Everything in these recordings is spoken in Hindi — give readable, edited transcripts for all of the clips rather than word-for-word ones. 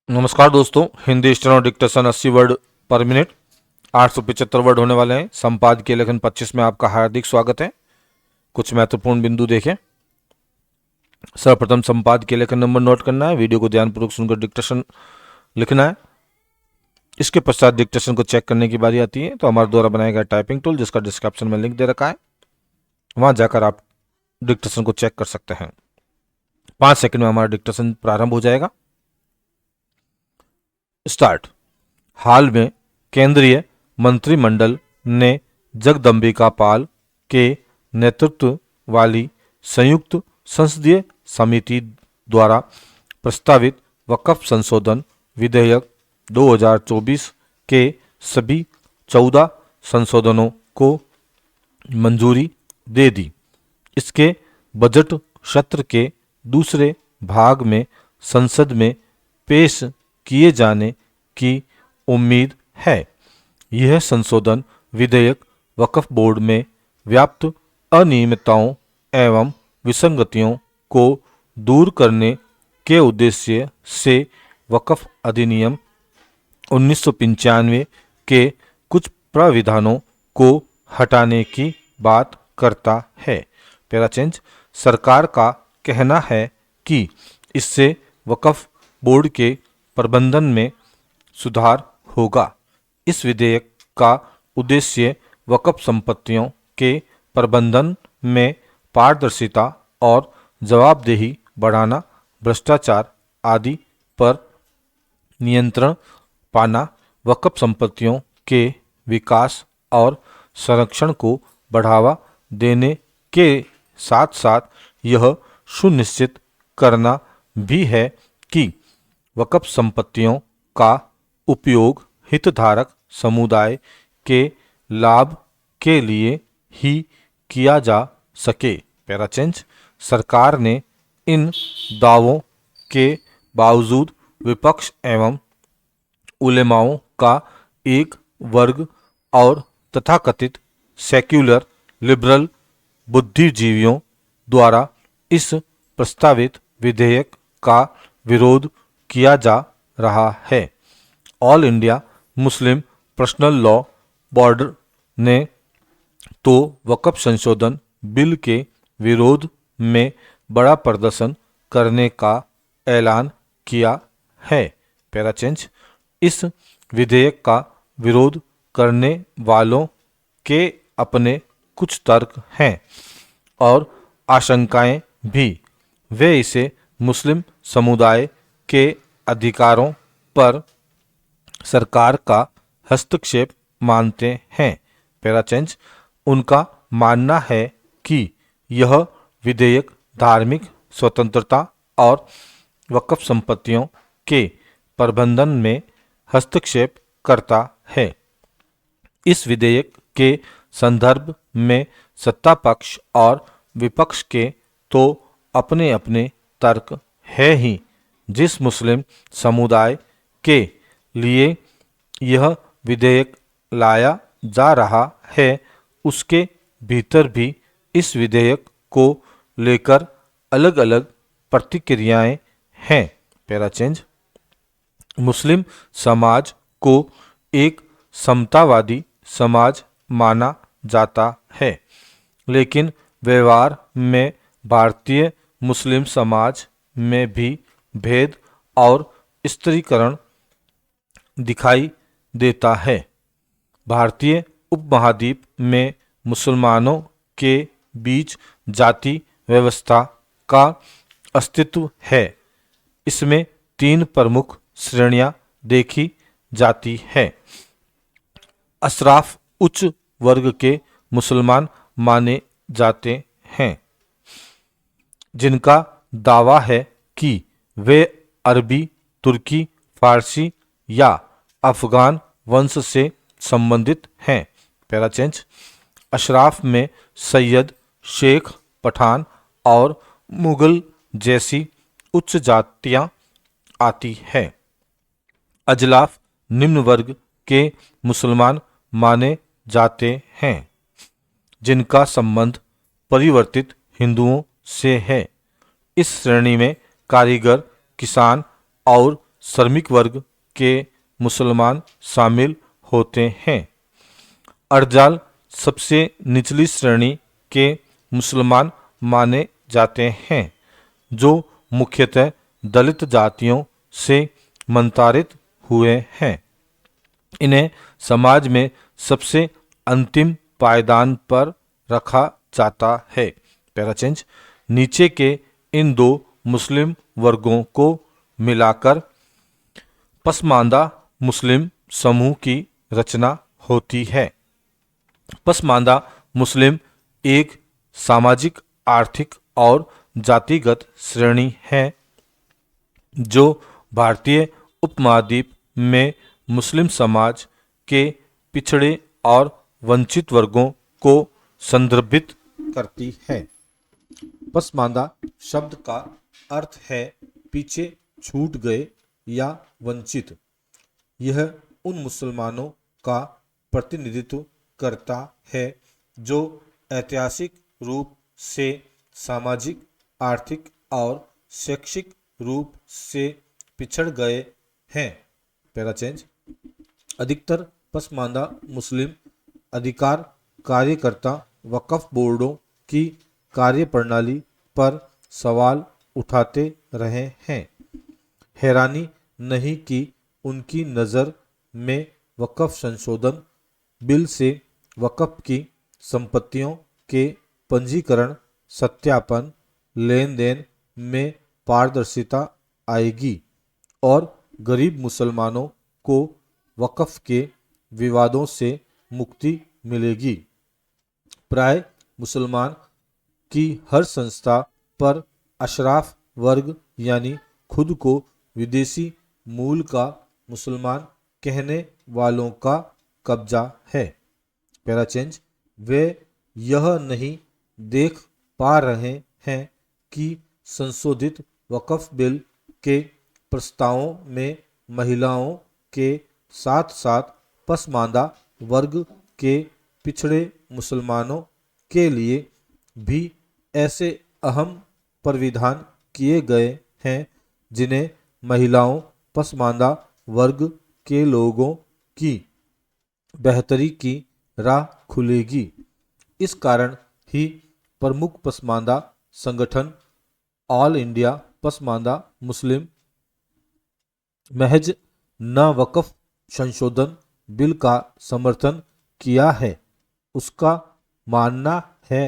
नमस्कार दोस्तों, हिंदी स्टेनो डिक्टेशन 80 वर्ड पर मिनट, 875 वर्ड होने वाले हैं। संपादकीय लेखन 25 में आपका हार्दिक स्वागत है। कुछ महत्वपूर्ण बिंदु देखें। सर्वप्रथम संपादकीय लेखन नंबर नोट करना है, वीडियो को ध्यानपूर्वक सुनकर डिक्टेशन लिखना है। इसके पश्चात डिक्टेशन को चेक करने की बारी आती है, तो हमारे द्वारा बनाया गया टाइपिंग टूल जिसका डिस्क्रिप्शन में लिंक दे रखा है, वहां जाकर आप डिक्टेशन को चेक कर सकते हैं। 5 सेकंड में हमारा डिक्टेशन प्रारंभ हो जाएगा। स्टार्ट। हाल में केंद्रीय मंत्रिमंडल ने जगदम्बिका पाल के नेतृत्व वाली संयुक्त संसदीय समिति द्वारा प्रस्तावित वक्फ संशोधन विधेयक 2024 के सभी 14 संशोधनों को मंजूरी दे दी। इसके बजट सत्र के दूसरे भाग में संसद में पेश किए जाने की उम्मीद है। यह संशोधन विधेयक वक्फ बोर्ड में व्याप्त अनियमितताओं एवं विसंगतियों को दूर करने के उद्देश्य से वक्फ अधिनियम 1995 के कुछ प्राविधानों को हटाने की बात करता है। Para change. सरकार का कहना है कि इससे वक्फ बोर्ड के प्रबंधन में सुधार होगा। इस विधेयक का उद्देश्य वक्फ संपत्तियों के प्रबंधन में पारदर्शिता और जवाबदेही बढ़ाना, भ्रष्टाचार आदि पर नियंत्रण पाना, वक्फ संपत्तियों के विकास और संरक्षण को बढ़ावा देने के साथ साथ यह सुनिश्चित करना भी है कि वक्फ संपत्तियों का उपयोग हितधारक समुदाय के लाभ के लिए ही किया जा सके। Para change. सरकार ने इन दावों के बावजूद विपक्ष एवं उलेमाओं का एक वर्ग और तथाकथित सेक्युलर लिबरल बुद्धिजीवियों द्वारा इस प्रस्तावित विधेयक का विरोध किया जा रहा है। All India Muslim personal law board ने तो वक्फ संशोधन बिल के विरोध में बड़ा प्रदर्शन करने का ऐलान किया है। Para change. इस विधेयक का विरोध करने वालों के अपने कुछ तर्क हैं और आशंकाएं भी। वे इसे मुस्लिम समुदाय के अधिकारों पर सरकार का हस्तक्षेप मानते हैं। Para change. उनका मानना है कि यह विधेयक धार्मिक स्वतंत्रता और वक्फ संपत्तियों के प्रबंधन में हस्तक्षेप करता है। इस विधेयक के संदर्भ में सत्ता पक्ष और विपक्ष के तो अपने अपने तर्क है ही। जिस मुस्लिम समुदाय के लिए यह विधेयक लाया जा रहा है, उसके भीतर भी इस विधेयक को लेकर अलग अलग प्रतिक्रियाएं हैं। Para change. मुस्लिम समाज को एक समतावादी समाज माना जाता है, लेकिन व्यवहार में भारतीय मुस्लिम समाज में भी भेद और स्त्रीकरण दिखाई देता है। भारतीय उपमहाद्वीप में मुसलमानों के बीच जाति व्यवस्था का अस्तित्व है। इसमें 3 प्रमुख श्रेणियां देखी जाती है। अशराफ उच्च वर्ग के मुसलमान माने जाते हैं, जिनका दावा है कि वे अरबी, तुर्की, फारसी या अफगान वंश से संबंधित हैं। Para change. अशराफ में सैयद, शेख, पठान और मुगल जैसी उच्च जातियां आती हैं। अजलाफ निम्न वर्ग के मुसलमान माने जाते हैं, जिनका संबंध परिवर्तित हिंदुओं से है। इस श्रेणी में कारीगर, किसान और श्रमिक वर्ग के मुसलमान शामिल होते हैं। अर्जाल सबसे निचली श्रेणी के मुसलमान माने जाते हैं, जो मुख्यतः दलित जातियों से मंतारित हुए हैं। इन्हें समाज में सबसे अंतिम पायदान पर रखा जाता है। पैराचेंज, नीचे के इन दो मुस्लिम वर्गों को मिलाकर पसमानदा मुस्लिम समूह की रचना होती है। पसमानदा मुस्लिम एक सामाजिक, आर्थिक और जातिगत श्रेणी है जो भारतीय उपमहाद्वीप में मुस्लिम समाज के पिछड़े और वंचित वर्गों को संदर्भित करती है। पसमानदा शब्द का अर्थ है पीछे छूट गए या वंचित। यह उन मुसलमानों का प्रतिनिधित्व करता है जो ऐतिहासिक रूप से, सामाजिक, आर्थिक और शैक्षिक रूप से पिछड़ गए हैं। पैराचेंज, अधिकतर पसमानदा मुस्लिम अधिकार कार्यकर्ता वक्फ बोर्डों की कार्यप्रणाली पर सवाल उठाते रहे हैं। हैरानी नहीं कि उनकी नज़र में वक्फ संशोधन बिल से वक्फ की संपत्तियों के पंजीकरण, सत्यापन, लेन देन में पारदर्शिता आएगी और गरीब मुसलमानों को वक्फ के विवादों से मुक्ति मिलेगी। प्राय मुसलमान की हर संस्था पर अशराफ वर्ग यानी खुद को विदेशी मूल का मुसलमान कहने वालों का कब्जा है। पैराचेंज, वे यह नहीं देख पा रहे हैं कि संशोधित वक्फ बिल के प्रस्तावों में महिलाओं के साथ साथ पसमानदा वर्ग के पिछड़े मुसलमानों के लिए भी ऐसे अहम प्राविधान किए गए हैं जिन्हें महिलाओं, पसमानदा वर्ग के लोगों की बेहतरी की राह खुलेगी। इस कारण ही प्रमुख पसमानदा संगठन ऑल इंडिया पसमानदा मुस्लिम महज न वक्फ संशोधन बिल का समर्थन किया है। उसका मानना है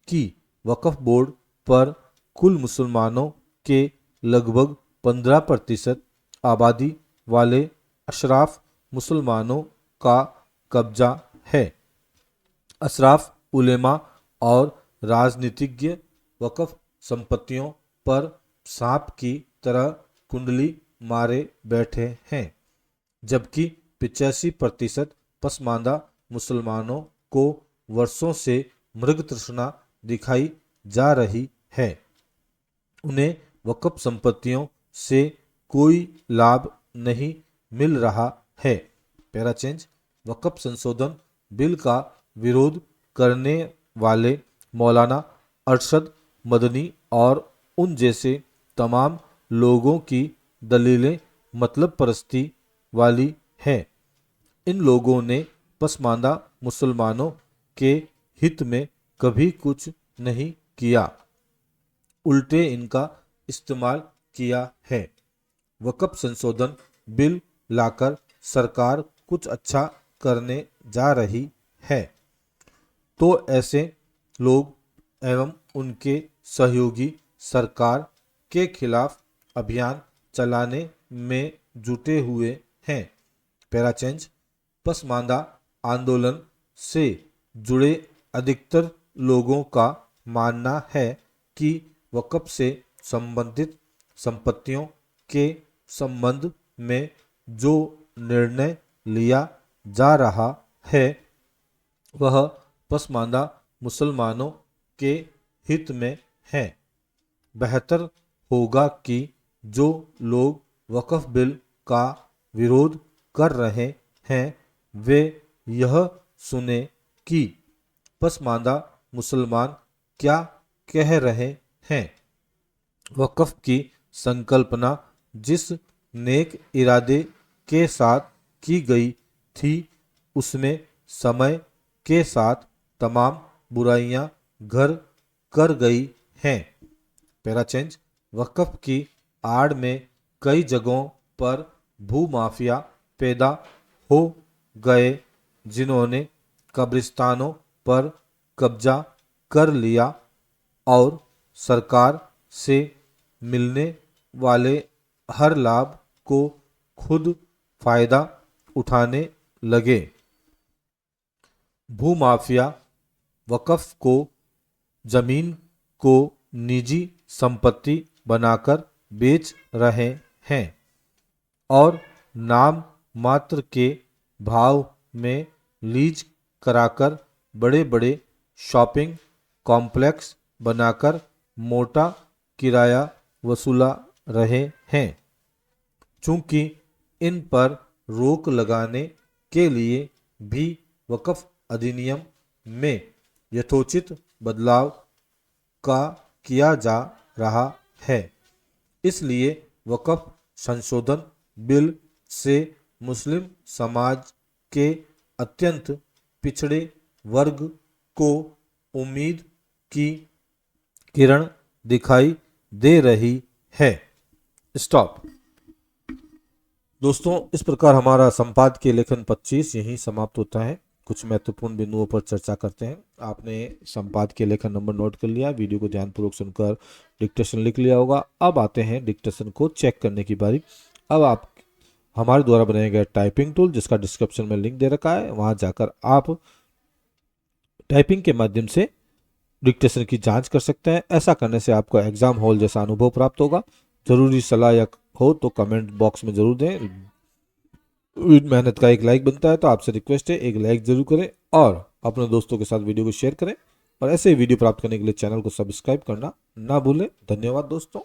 कि वक्फ बोर्ड पर कुल मुसलमानों के लगभग 15% आबादी वाले अशराफ मुसलमानों का कब्जा है। अशराफ उलेमा और राजनीतिज्ञ वक्फ संपत्तियों पर सांप की तरह कुंडली मारे बैठे हैं, जबकि 85% पसमानदा मुसलमानों को वर्षों से मृग तृष्णा दिखाई जा रही है। उन्हें वक्फ संपत्तियों से कोई लाभ नहीं मिल रहा है। पैराचेंज, वक्फ संशोधन बिल का विरोध करने वाले मौलाना अरशद मदनी और उन जैसे तमाम लोगों की दलीलें मतलब परस्ती वाली हैं। इन लोगों ने पसमानदा मुसलमानों के हित में कभी कुछ नहीं किया, उल्टे इनका इस्तेमाल किया है। वक्फ संशोधन बिल लाकर सरकार कुछ अच्छा करने जा रही है तो ऐसे लोग एवं उनके सहयोगी सरकार के खिलाफ अभियान चलाने में जुटे हुए हैं। पैराचेंज, पसमानदा आंदोलन से जुड़े अधिकतर लोगों का मानना है कि वक्फ से संबंधित संपत्तियों के संबंध में जो निर्णय लिया जा रहा है वह पसमानदा मुसलमानों के हित में है। बेहतर होगा कि जो लोग वक्फ बिल का विरोध कर रहे हैं वे यह सुने कि पसमानदा मुसलमान क्या कह रहे हैं। वक्फ की संकल्पना जिस नेक इरादे के साथ की गई थी, उसमें समय के साथ तमाम बुराइयां घर कर गई हैं। Para change. वक्फ की आड़ में कई जगहों पर भूमाफिया पैदा हो गए, जिन्होंने कब्रिस्तानों पर कब्जा कर लिया और सरकार से मिलने वाले हर लाभ को खुद फायदा उठाने लगे। भूमाफिया वक्फ को जमीन को निजी संपत्ति बनाकर बेच रहे हैं और नाम मात्र के भाव में लीज कराकर बड़े बड़े शॉपिंग कॉम्प्लेक्स बनाकर मोटा किराया वसूला रहे हैं। चूंकि इन पर रोक लगाने के लिए भी वक्फ अधिनियम में यथोचित बदलाव का किया जा रहा है, इसलिए वक्फ संशोधन बिल से मुस्लिम समाज के अत्यंत पिछड़े वर्ग को उम्मीद की किरण दिखाई दे रही है। स्टॉप। दोस्तों, इस प्रकार हमारा संपादकीय लेखन 25 यहीं समाप्त होता है। कुछ महत्वपूर्ण बिंदुओं पर चर्चा करते हैं। आपने संपादकीय लेखन नंबर नोट कर लिया, वीडियो को ध्यानपूर्वक सुनकर डिक्टेशन लिख लिया होगा। अब आते हैं डिक्टेशन को चेक करने की बारी। अब आप हमारे द्वारा बनाया गया टाइपिंग टूल, जिसका डिस्क्रिप्शन में लिंक दे रखा है, वहां जाकर आप टाइपिंग के माध्यम से डिक्टेशन की जांच कर सकते हैं। ऐसा करने से आपको एग्जाम हॉल जैसा अनुभव प्राप्त होगा। जरूरी सलाह या हो तो कमेंट बॉक्स में जरूर दें। मेहनत का एक लाइक बनता है, तो आपसे रिक्वेस्ट है एक लाइक जरूर करें और अपने दोस्तों के साथ वीडियो को शेयर करें। और ऐसे ही वीडियो प्राप्त करने के लिए चैनल को सब्सक्राइब करना ना भूलें। धन्यवाद दोस्तों।